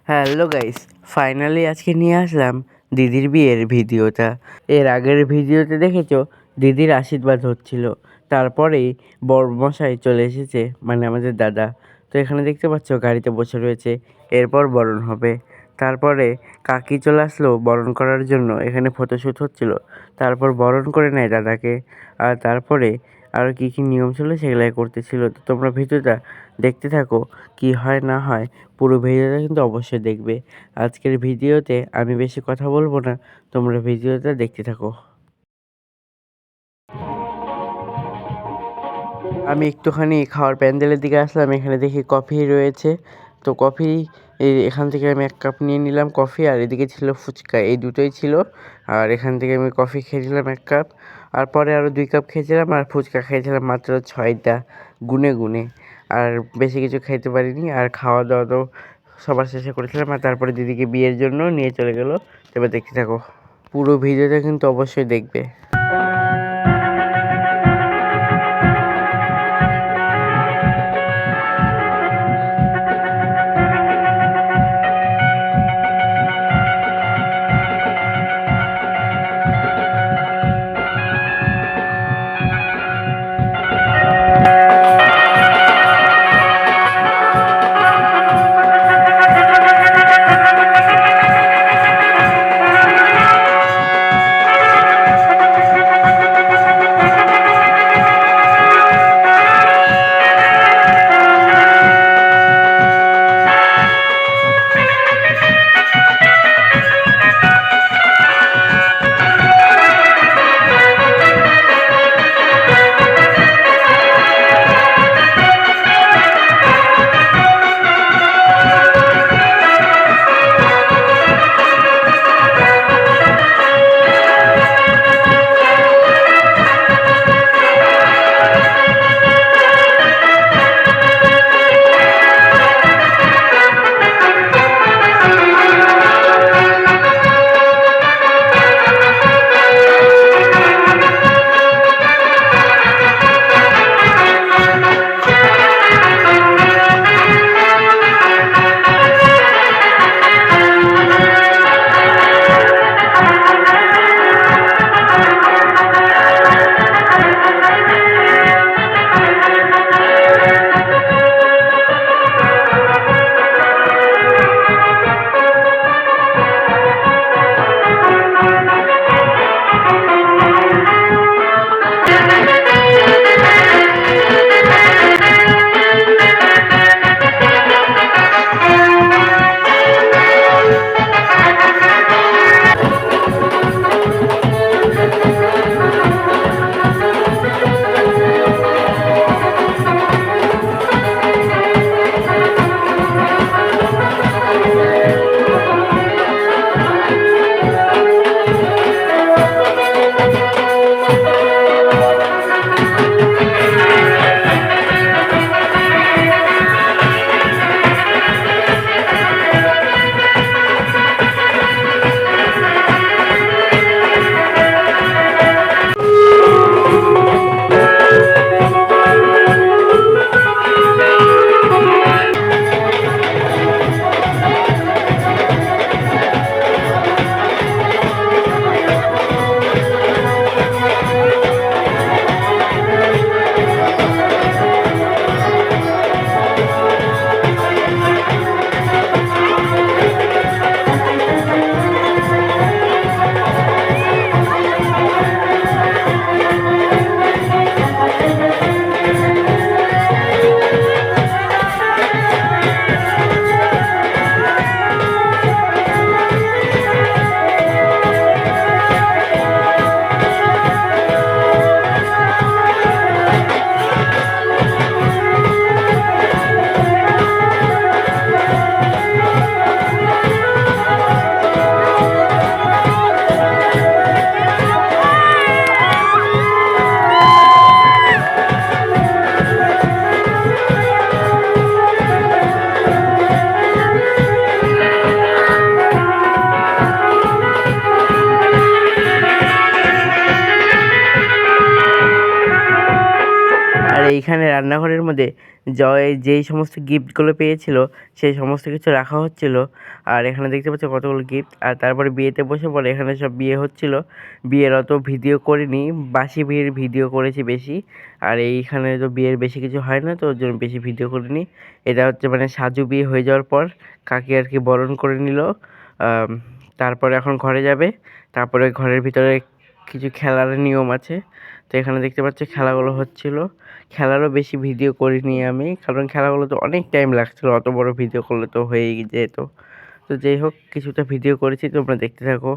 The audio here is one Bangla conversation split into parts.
হ্যালো গাইস, ফাইনালি আজকে নিয়ে আসলাম দিদির বিয়ের ভিডিওটা। এর আগের ভিডিওতে দেখেছো দিদির আশীর্বাদ হচ্ছিল, তারপরেই বরমশাই চলে এসেছে, মানে আমাদের দাদা। তো এখানে দেখতে পাচ্ছ গাড়িতে বসে রয়েছে, এরপর বরণ হবে। তারপরে কাকি চলে আসলো বরণ করার জন্য, এখানে ফটোশ্যুট হচ্ছিল। তারপর বরণ করে নেয় দাদাকে, আর তারপরে আরও কী কী নিয়ম ছিল সেগুলাই করতেছিল। তো তোমরা ভিডিওটা দেখতে থাকো, কি হয় না হয় পুরো ভিডিওটা কিন্তু অবশ্যই দেখবে। আজকের ভিডিওতে আমি বেশি কথা বলবো না, তোমরা ভিডিওটা দেখতে থাকো। আমি একটুখানি খাওয়ার প্যান্ডেলের দিকে আসলাম, এখানে দেখি কফি রয়েছে। তো কফি এখান থেকে আমি 1 কাপ নিয়ে নিলাম কফি, আর এদিকে ছিল ফুচকা, এই দুটোই ছিল। আর এখান থেকে আমি কফি খেয়ে নিলাম 1 কাপ, আর পরে আরও 2 কাপ খেয়েছিলাম, আর ফুচকা খেয়েছিলাম মাত্র 6টা গুনে গুনে। আর বেশি কিছু খেতে পারিনি। আর খাওয়া দাওয়া তো সবার শেষে করেছিলাম, আর তারপরে দিদিকে বিয়ের জন্য নিয়ে চলে গেলো। এবার দেখতে থাকো, পুরো ভিডিওটা কিন্তু অবশ্যই দেখবে। এইখানে রান্নাঘরের মধ্যে জয় যেই সমস্ত গিফটগুলো পেয়েছিল সেই সমস্ত কিছু রাখা হচ্ছিল। আর এখানে দেখতে পাচ্ছ কতগুলো গিফট। আর তারপরে বিয়েতে বসে পড়ে এখানে সব বিয়ে হচ্ছিল। বিয়ের অত ভিডিও করিনি, বাসি বিয়ের ভিডিও করেছি বেশি। আর এইখানে তো বিয়ের বেশি কিছু হয় না, তো ওর জন্য বেশি ভিডিও করিনি। এটা হচ্ছে মানে সাজু বিয়ে হয়ে যাওয়ার পর কাকি আর কি বরণ করে নিল। তারপরে এখন ঘরে যাবে। তারপরে ঘরের ভিতরে কিছু খেলার নিয়ম আছে, তো এখানে দেখতে পাচ্ছ খেলাগুলো হচ্ছিল। খেলারও বেশি ভিডিও করিনি আমি, কারণ খেলাগুলো তো অনেক টাইম লাগছিল, অত বড় ভিডিও করলে তো হয়েই যেত। তো যাই হোক, কিছুটা ভিডিও করেছি, তোমরা দেখতে থাকো।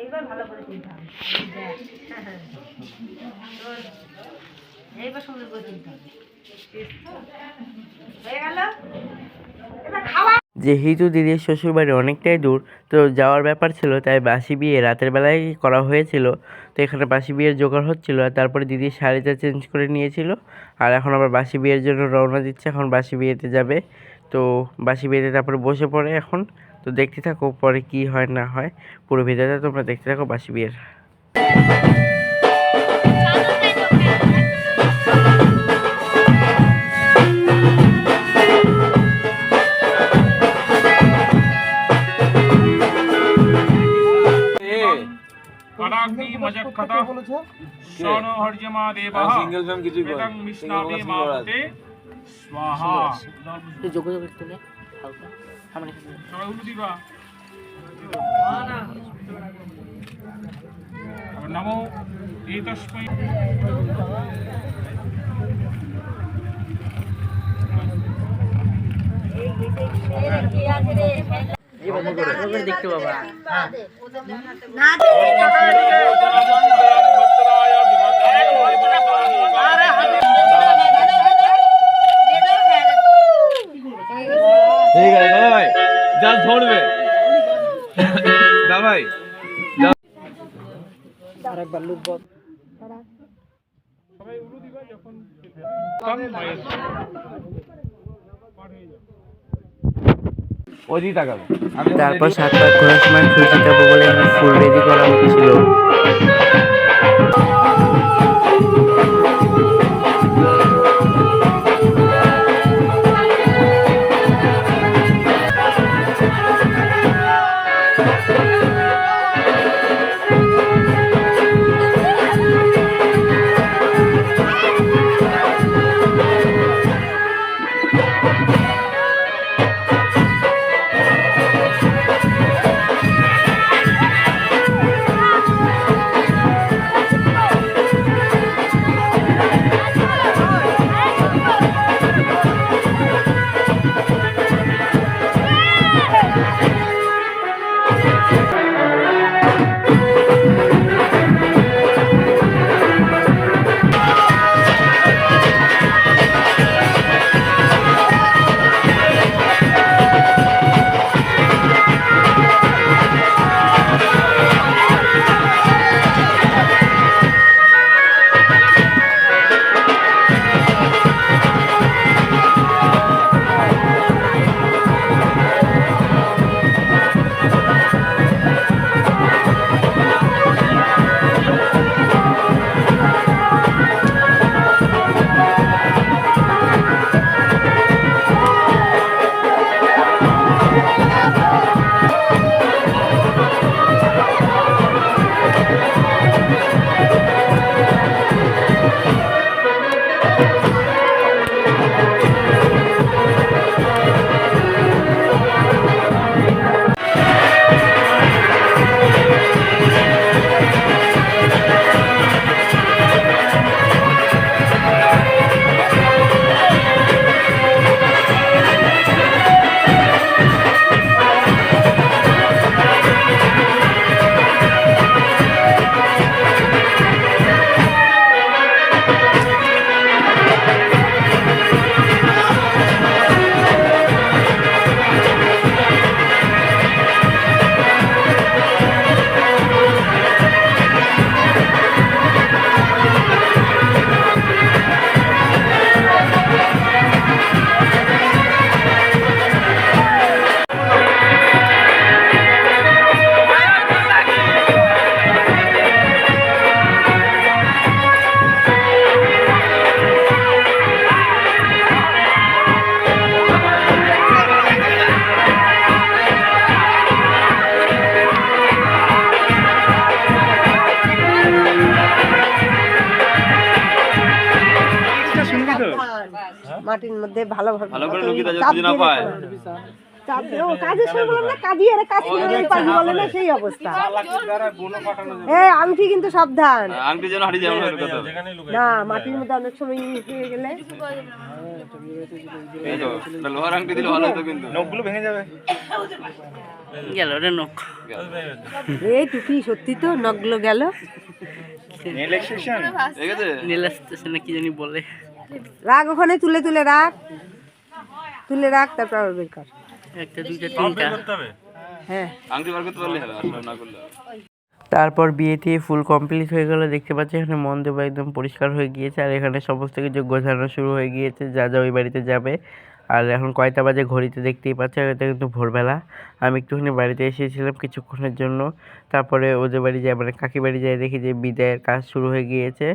এইবার ভালো করে চিন্তা এইবার সুন্দর করে চিন্তা হয়ে গেল। যেহেতু দিদির শ্বশুরবাড়ি অনেকটাই দূর, তো যাওয়ার ব্যাপার ছিল, তাই বাসি বিয়ে রাতের বেলায় করা হয়েছিল। তো এখানে বাসি বিয়ের জোগাড় হচ্ছিল, আর তারপরে দিদির শাড়িটা চেঞ্জ করে নিয়েছিল। আর এখন আবার বাসি বিয়ের জন্য রওনা দিচ্ছে, এখন বাসি বিয়েতে যাবে। তো বাসি বিয়েতে তারপরে বসে পড়ে এখন। তো দেখতে থাকো পরে কি হয় না হয়, পুরো ভিডিওটা তোমরা দেখতে থাকো বাসি বিয়ের। पराग्नि मजक्खता शौनो हर्यमा देवः एतं विष्णावे मावते स्वाहा সবাই উঠে দিবা নমো এতস্मै দেখতে বাবা ঠিক আছে দাদা ভাই, জাল ধরবে দাদা ভাই। আরেকবার লুক বল। সবাই উঠে দিবা যখন ওইদিকে তাকাবে। তারপর 7 পাক ঘোরার সময় খুঁজে যাবো বলে এখানে ফুল রেডি করা হচ্ছিল। মাটির মধ্যে ভালোভাবে ভালো করে লুকিয়ে যাতে চাপ খুঁজে না দিয়ে পায়। রেখো না। চাপ দিয়ে ও কাজের সময় বললাম না কাজই এর কাজ করে নেই পারবি বলে না সেই অবস্থা। আংটি কিন্তু সাবধান আংটি যেন হারিয়ে যায় আমার কথা। না মাটির মধ্যে অনেক সময় ইয়ে হয়ে গেলে এই তো একটা লোহার আংটি দিলে ভালো হতো কিন্তু। গেল রে নখ। এই টুকি সত্যি তো নগলো গেল। ঠিক আছে? নীল আসতেছে না কি জানি বলে। রাখ ওখানে তুলে তুলে রাখ, তুলে রাখ তারপর আবার বের কর। একটা দুইটা তিনটা। হ্যাঁ আংটি বার করতে পারলে হবে, আর না করলে হবে। তারপর বিয়েটি ফুল কমপ্লিট হয়ে গেল। দেখতে পাচ্ছি এখানে মণ্ডপ একদম পরিষ্কার হয়ে গিয়েছে আর এখানে সমস্ত কিছু গোছানো শুরু হয়ে গিয়েছে যা যা ওই বাড়িতে যাবে। আর এখন কয়টা বাজে ঘড়িতে দেখতেই পাচ্ছি, এটা কিন্তু ভোরবেলা। আমি একটুখানি বাড়িতে এসেছিলাম কিছুক্ষণের জন্য, তারপরে ওদের বাড়ি যাই মানে কাকি বাড়ি যাই দেখি যে বিদায়ের কাজ শুরু হয়ে গিয়েছে।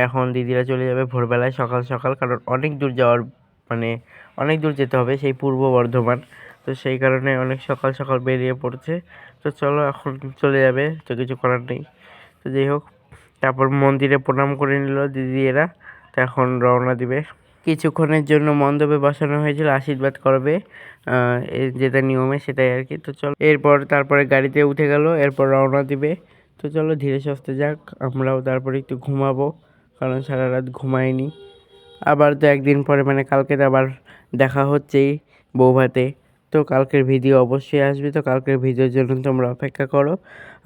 এখন দিদিরা চলে যাবে ভোরবেলায় সকাল সকাল, কারণ অনেক দূর যাওয়ার মানে অনেক দূর যেতে হবে, সেই পূর্ব বর্ধমান। তো সেই কারণে অনেক সকাল সকাল বেরিয়ে পড়ছে। তো চলো এখন চলে যাবে, তো কিছু করার নেই। তো যাই হোক, তারপর মন্দিরে প্রণাম করে নিল দিদিরা। তো এখন রওনা দিবে। কিছুক্ষণের জন্য মণ্ডপে বসানো হয়েছিল আশীর্বাদ করবে, যেটা নিয়মে সেটাই আর কি। তো চলো এরপর তারপরে গাড়িতে উঠে গেল, এরপর রওনা দিবে। তো চলো ধীরে সুস্থে যাক, আমরাও তারপরে একটু ঘুমাবো, কারণ সারা রাত ঘুমাইনি। আবার তো একদিন পরে মানে কালকে তো আবার দেখা হচ্ছেই বৌভাতে। তো কালকের ভিডিও অবশ্যই আসবে, তো কালকের ভিডিওর জন্য তোমরা অপেক্ষা করো।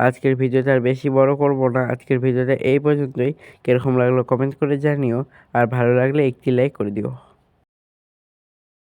আজকের ভিডিওটা আর বেশি বড় করব না, আজকের ভিডিওটা এই পর্যন্তই। কীরকম লাগলো কমেন্ট করে জানিও, আর ভালো লাগলে একটি লাইক করে দিও।